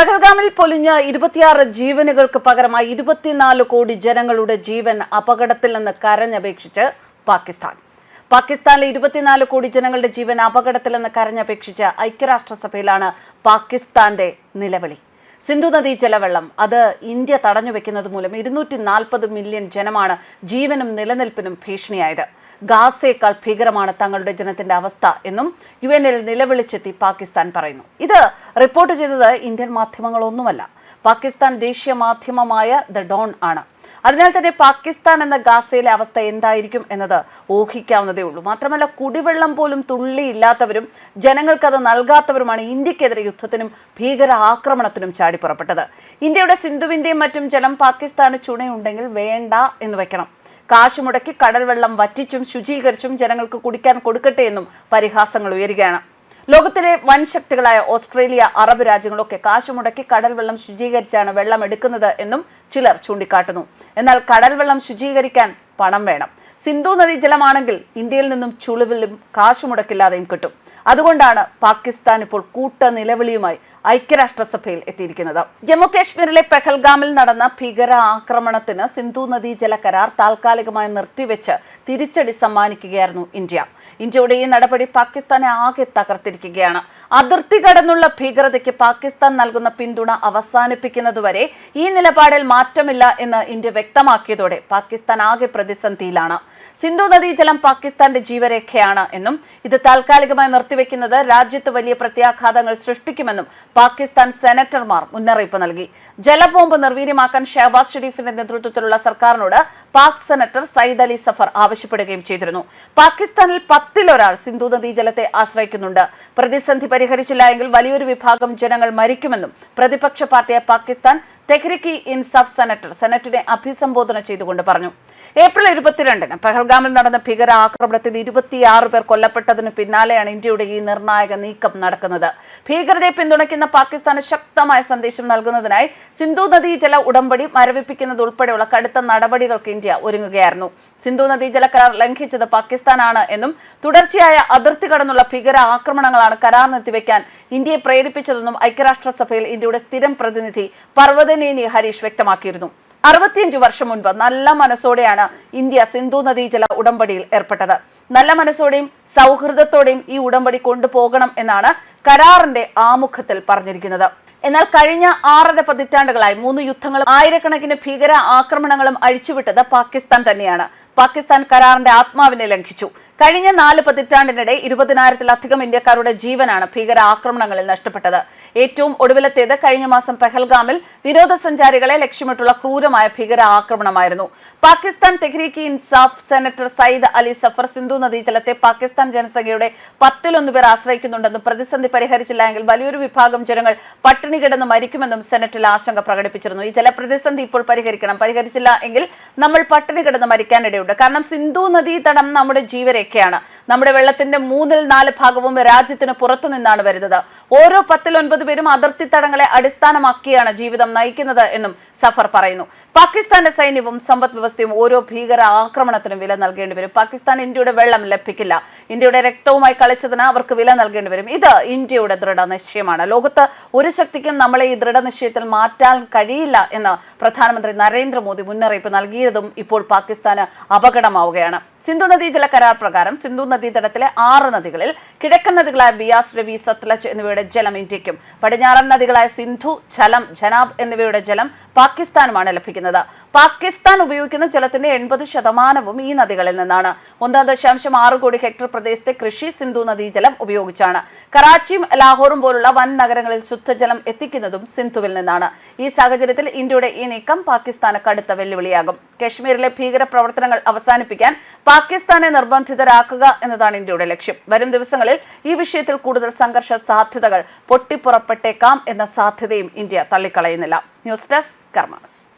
പെഹൽഗാമിൽ പൊലിഞ്ഞ 26 ജീവനുകൾക്ക് പകരമായി 24 കോടി ജനങ്ങളുടെ ജീവൻ അപകടത്തിൽ നിന്ന് കരഞ്ഞപേക്ഷിച്ച് പാകിസ്ഥാനിലെ 24 കോടി ജനങ്ങളുടെ ജീവൻ അപകടത്തിൽ നിന്ന് കരഞ്ഞപേക്ഷിച്ച് ഐക്യരാഷ്ട്രസഭയിലാണ് പാകിസ്ഥാന്റെ നിലവിളി. സിന്ധു നദീ ജലവെള്ളം അത് ഇന്ത്യ തടഞ്ഞുവെക്കുന്നത് മൂലം 240 മില്യൺ ജനമാണ് ജീവനും നിലനിൽപ്പിനും ഭീഷണിയായത്. ഗാസയേക്കാൾ ഭീകരമാണ് തങ്ങളുടെ ജനത്തിന്റെ അവസ്ഥ എന്നും UN-ൽ നിലവിളിച്ചെത്തി പാകിസ്ഥാൻ പറയുന്നു. ഇത് റിപ്പോർട്ട് ചെയ്തത് ഇന്ത്യൻ മാധ്യമങ്ങളൊന്നുമല്ല, പാകിസ്ഥാൻ ദേശീയ മാധ്യമമായ ദ ഡോൺ ആണ്. അതിനാൽ തന്നെ പാകിസ്ഥാൻ എന്ന ഗാസയിലെ അവസ്ഥ എന്തായിരിക്കും എന്നത് ഊഹിക്കാവുന്നതേ ഉള്ളൂ. മാത്രമല്ല, കുടിവെള്ളം പോലും തുള്ളിയില്ലാത്തവരും ജനങ്ങൾക്കത് നൽകാത്തവരുമാണ് ഇന്ത്യക്കെതിരെ യുദ്ധത്തിനും ഭീകര ആക്രമണത്തിനും ചാടിപ്പുറപ്പെട്ടത്. ഇന്ത്യയുടെ സിന്ധുവിന്റെയും മറ്റും ജലം പാകിസ്ഥാന് ചുണയുണ്ടെങ്കിൽ വേണ്ട എന്ന് വെക്കണം. കാശ് മുടക്കി കടൽ വെള്ളം വറ്റിച്ചും ശുചീകരിച്ചും ജനങ്ങൾക്ക് കുടിക്കാൻ കൊടുക്കട്ടെ എന്നും പരിഹാസങ്ങൾ ഉയരുകയാണ്. ലോകത്തിലെ വൻ ശക്തികളായ ഓസ്ട്രേലിയ, അറബ് രാജ്യങ്ങളൊക്കെ കാശ് മുടക്കി കടൽ വെള്ളം ശുചീകരിച്ചാണ് വെള്ളം എടുക്കുന്നത് എന്നും ചിലർ ചൂണ്ടിക്കാട്ടുന്നു. എന്നാൽ കടൽ വെള്ളം ശുചീകരിക്കാൻ പണം വേണം. സിന്ധു നദീ ജലമാണെങ്കിൽ ഇന്ത്യയിൽ നിന്നും ചുളിവിലും കാശ് മുടക്കില്ലാതെയും കിട്ടും. അതുകൊണ്ടാണ് പാകിസ്ഥാൻ ഇപ്പോൾ കൂട്ട നിലവിളിയുമായി ഐക്യരാഷ്ട്രസഭയിൽ എത്തിയിരിക്കുന്നത്. ജമ്മു കാശ്മീരിലെ പെഹൽഗാമിൽ നടന്ന ഭീകര ആക്രമണത്തിന് സിന്ധു നദീ ജല കരാർ താൽക്കാലികമായി നിർത്തിവെച്ച് തിരിച്ചടി സമ്മാനിക്കുകയായിരുന്നു ഇന്ത്യയുടെ ഈ നടപടി പാകിസ്ഥാനെ ആകെ തകർത്തിരിക്കുകയാണ്. അതിർത്തി കടന്നുള്ള ഭീകരതയ്ക്ക് പാകിസ്ഥാൻ നൽകുന്ന പിന്തുണ അവസാനിപ്പിക്കുന്നതുവരെ ഈ നിലപാടിൽ മാറ്റമില്ല എന്ന് ഇന്ത്യ വ്യക്തമാക്കിയതോടെ പാകിസ്ഥാൻ ആകെ പ്രതിസന്ധിയിലാണ്. സിന്ധു നദീ ജലം പാകിസ്ഥാന്റെ ജീവരേഖയാണ് എന്നും ഇത് താൽക്കാലികമായി നിർത്തിവെക്കുന്നത് രാജ്യത്ത് വലിയ പ്രത്യാഘാതങ്ങൾ സൃഷ്ടിക്കുമെന്നും പാകിസ്ഥാൻ സെനറ്റർമാർ മുന്നറിയിപ്പ് നൽകി. ജലബോംബ് നിർവീര്യമാക്കാൻ ഷഹബാസ് ഷെരീഫിന്റെ നേതൃത്വത്തിലുള്ള സർക്കാരിനോട് പാക് സെനറ്റർ സയ്യിദ് അലി സഫർ ആവശ്യപ്പെടുകയും ചെയ്തിരുന്നു. പാകിസ്ഥാനിൽ 10 സിന്ധു നദീ ജലത്തെ ആശ്രയിക്കുന്നുണ്ട്. പ്രതിസന്ധി പരിഹരിച്ചില്ല എങ്കിൽ വലിയൊരു വിഭാഗം ജനങ്ങൾ മരിക്കുമെന്നും പ്രതിപക്ഷ പാർട്ടിയായ പാകിസ്ഥാൻ തെഹ്രീക്ക് ഇൻസാഫ് സെനറ്റിനെ അഭിസംബോധന ചെയ്തുകൊണ്ട് പറഞ്ഞു. ഏപ്രിൽ 22-ന് പെഹൽഗാമിൽ നടന്ന ഭീകര ആക്രമണത്തിൽ 26 പേർ കൊല്ലപ്പെട്ടതിന് പിന്നാലെയാണ് ഇന്ത്യയുടെ ഈ നിർണായക നീക്കം നടക്കുന്നത്. ഭീകരതയെ പിന്തുണയ്ക്കുന്ന പാകിസ്ഥാന് ശക്തമായ സന്ദേശം നൽകുന്നതിനായി സിന്ധു നദീ ജല ഉടമ്പടി മരവിപ്പിക്കുന്നത് ഉൾപ്പെടെയുള്ള കടുത്ത നടപടികൾക്ക് ഇന്ത്യ ഒരുങ്ങുകയായിരുന്നു. സിന്ധു നദീ ജല കരാർ ലംഘിച്ചത് പാകിസ്ഥാനാണ് എന്നും തുടർച്ചയായ അതിർത്തി കടന്നുള്ള ഭീകര ആക്രമണങ്ങളാണ് കരാർ നിർത്തിവെക്കാൻ ഇന്ത്യയെ പ്രേരിപ്പിച്ചതെന്നും ഐക്യരാഷ്ട്രസഭയിൽ ഇന്ത്യയുടെ സ്ഥിരം പ്രതിനിധി പർവതനേനി ഹരീഷ് വ്യക്തമാക്കിയിരുന്നു. 65 വർഷം മുൻപ് നല്ല മനസ്സോടെയാണ് ഇന്ത്യ സിന്ധു നദീ ജല ഉടമ്പടിയിൽ ഏർപ്പെട്ടത്. നല്ല മനസ്സോടെയും സൗഹൃദത്തോടെയും ഈ ഉടമ്പടി കൊണ്ടുപോകണം എന്നാണ് കരാറിന്റെ ആമുഖത്തിൽ പറഞ്ഞിരിക്കുന്നത്. എന്നാൽ കഴിഞ്ഞ 6.5 പതിറ്റാണ്ടുകളായി 3 യുദ്ധങ്ങളും ആയിരക്കണക്കിന് ഭീകര ആക്രമണങ്ങളും അഴിച്ചുവിട്ടത് പാകിസ്ഥാൻ തന്നെയാണ്. പാകിസ്ഥാൻ കരാറിന്റെ ആത്മാവിനെ ലംഘിച്ചു. കഴിഞ്ഞ 4 പതിറ്റാണ്ടിനിടെ 20,000-ലധികം ഇന്ത്യക്കാരുടെ ജീവനാണ് ഭീകര ആക്രമണങ്ങളിൽ നഷ്ടപ്പെട്ടത്. ഏറ്റവും ഒടുവിലത്തേത് കഴിഞ്ഞ മാസം പെഹൽഗാമിൽ വിനോദസഞ്ചാരികളെ ലക്ഷ്യമിട്ടുള്ള ക്രൂരമായ ഭീകര ആക്രമണമായിരുന്നു. പാകിസ്ഥാൻ തെഹ്രീക്ക് ഇൻസാഫ് സെനറ്റർ സയ്യിദ് അലി സഫർ സിന്ധു നദീജലത്തെ പാകിസ്ഥാൻ ജനസംഖ്യയുടെ 10-1 പേർ ആശ്രയിക്കുന്നുണ്ടെന്നും പ്രതിസന്ധി പരിഹരിച്ചില്ല എങ്കിൽ വലിയൊരു വിഭാഗം ജനങ്ങൾ പട്ടിണി കിടന്ന് മരിക്കുമെന്നും സെനറ്റിൽ ആശങ്ക പ്രകടിപ്പിച്ചിരുന്നു. ഈ ജലപ്രതിസന്ധി ഇപ്പോൾ പരിഹരിച്ചില്ല എങ്കിൽ നമ്മൾ പട്ടിണി കിടന്ന് മരിക്കാനിടയുണ്ട്. കാരണം സിന്ധു നദീതടം നമ്മുടെ ജീവരേഖയാണ്. നമ്മുടെ വെള്ളത്തിന്റെ 3/4 ഭാഗവും രാജ്യത്തിന് പുറത്തു നിന്നാണ് വരുന്നത്. ഓരോ 10-9 പേരും അതിർത്തി തടങ്ങളെ അടിസ്ഥാനമാക്കിയാണ് ജീവിതം നയിക്കുന്നത് എന്നും സഫർ പറയുന്നു. പാകിസ്ഥാന്റെ സൈന്യവും സമ്പദ് വ്യവസ്ഥയും ഓരോ ഭീകര ആക്രമണത്തിനും വില നൽകേണ്ടി വരും. പാകിസ്ഥാൻ ഇന്ത്യയുടെ വെള്ളം ലഭിക്കില്ല. ഇന്ത്യയുടെ രക്തവുമായി കളിച്ചതിന് അവർക്ക് വില നൽകേണ്ടി വരും. ഇത് ഇന്ത്യയുടെ ദൃഢനിശ്ചയമാണ്. ലോകത്ത് ഒരു ശക്തിക്കും നമ്മളെ ഈ ദൃഢനിശ്ചയത്തിൽ മാറ്റാൻ കഴിയില്ല എന്ന് പ്രധാനമന്ത്രി നരേന്ദ്രമോദി മുന്നറിയിപ്പ് നൽകിയതും ഇപ്പോൾ പാകിസ്ഥാന് അപകടമാവുകയാണ്. സിന്ധു നദീ ജല കരാർ പ്രകാരം സിന്ധു നദീതടത്തിലെ 6 നദികളിൽ കിഴക്കൻ നദികളായ ബിയാസ്, രവി, സത്ലജ് എന്നിവയുടെ ജലം ഇന്ത്യക്കും പടിഞ്ഞാറൻ നദികളായ സിന്ധു, ഝലം, ഝനാബ് എന്നിവയുടെ ജലം പാകിസ്ഥാനുമാണ് ലഭിക്കുന്നത്. പാകിസ്ഥാൻ ഉപയോഗിക്കുന്ന ജലത്തിന്റെ 80% ഈ നദികളിൽ നിന്നാണ്. 1.6 കോടി ഹെക്ടർ പ്രദേശത്തെ കൃഷി സിന്ധു നദീജലം ഉപയോഗിച്ചാണ്. കറാച്ചിയും ലാഹോറും പോലുള്ള വൻ നഗരങ്ങളിൽ ശുദ്ധജലം എത്തിക്കുന്നതും സിന്ധുവിൽ നിന്നാണ്. ഈ സാഹചര്യത്തിൽ ഇന്ത്യയുടെ ഈ നീക്കം പാകിസ്ഥാന് കടുത്ത വെല്ലുവിളിയാകും. കശ്മീരിലെ ഭീകര പ്രവർത്തനങ്ങൾ അവസാനിപ്പിക്കാൻ പാകിസ്ഥാനെ നിർബന്ധിതരാക്കുക എന്നതാണ് ഇന്ത്യയുടെ ലക്ഷ്യം. വരും ദിവസങ്ങളിൽ ഈ വിഷയത്തിൽ കൂടുതൽ സംഘർഷ സാധ്യതകൾ പൊട്ടിപ്പുറപ്പെട്ടേക്കാം എന്ന സാധ്യതയും ഇന്ത്യ തള്ളിക്കളയുന്നില്ല. News desk karmas.